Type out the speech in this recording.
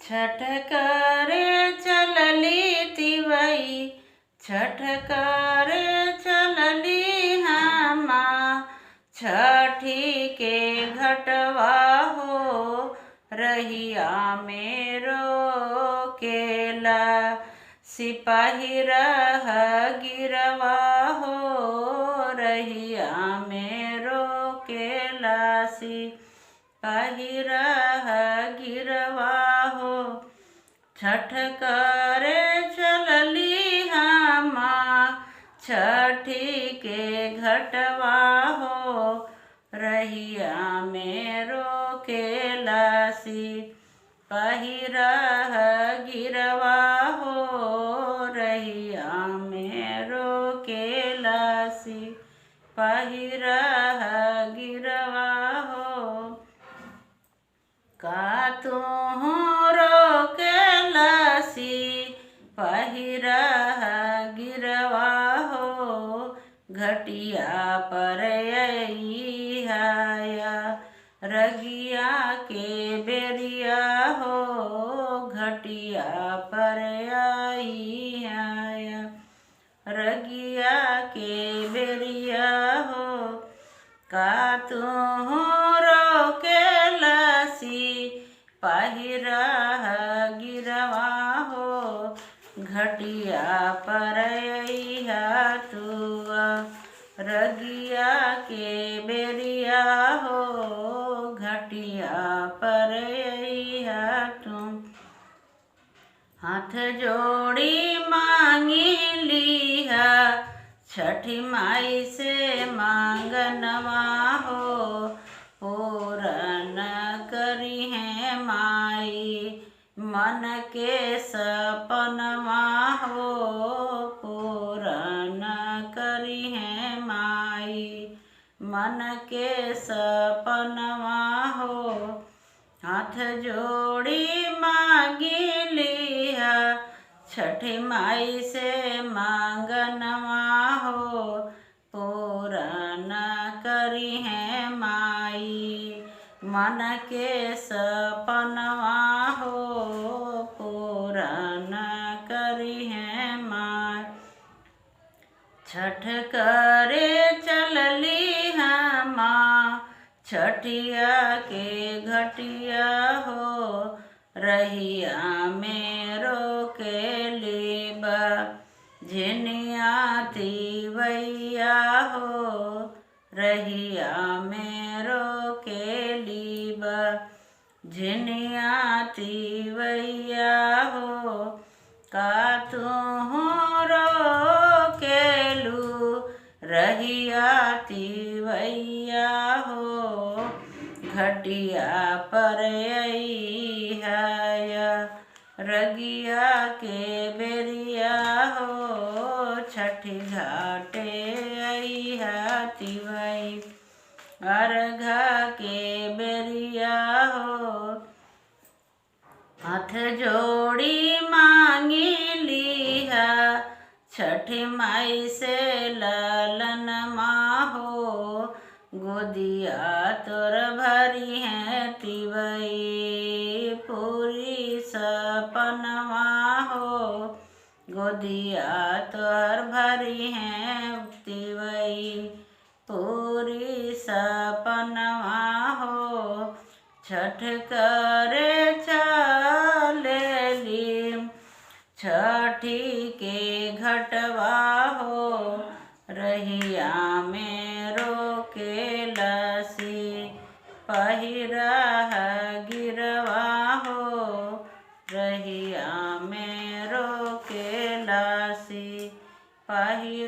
छठ करे चलली तिवई, छठ करे चलली हमा। छठी के घटवा हो रहिया मेरो केला। सिपाही रह गिरवा हो रहिया मेरो केला। सिपाही रह गिरवा हो। छठ करे चलली हमा, छठी के घटवा हो रहिया मेरो केला। सिपाही रह गिरवा हो रहिया मेरो केला। सिपाही रह गिरवा हो। का तुहरो केला सिपाही रह गिरवा हो। घटिया पर अइहा रगिया के बेरिया हो। घटिया पर अइहा रगिया के बेरिया हो। का तुहरो केला सिपाही रह गिरवा हो। घटिया पर अइहा तुआ रगिया के बेरिया हो। घटिया पर अइहा तुम। हाथ जोड़ी मांगी लिहा छठी माई से मांगनवा हो। पूरन करी है माई मन के सपनवा हो। पूरन करी है माई मन के सपनवा हो। हाथ जोड़ी मांगी लिहा छठी माई से मांगनवा हो। पूरन करी है माई मन के सपनवा हो। पूरन करी है माई। छठ करे चलली हमा, छठिया के घटिया हो रहिया मेरो केलिबा। झिनिया तिवैया हो रहिया मेरो केलिबा। झिनिया तिवैया हो। का तुहरो केलू रहिया तिवैया हो। घटिया पर अइहा रगिया के बेरिया हो। छठी घाटे अइहा तिवई अर्घा के बेरिया हो। हाथ जोड़ी मांगी लिहा छठी माई से लालन माहो। गोदिया तोर भरी है तिवई पूरी सपनवा हो। गोदिया तोर भरी है तिवई पूरी सपनवा हो। छठ करे चलेली छठी के घटवा हो रहिया मेरो केला। सिपाही रह गिरवा हो रहिया मेरो केला। सिपाही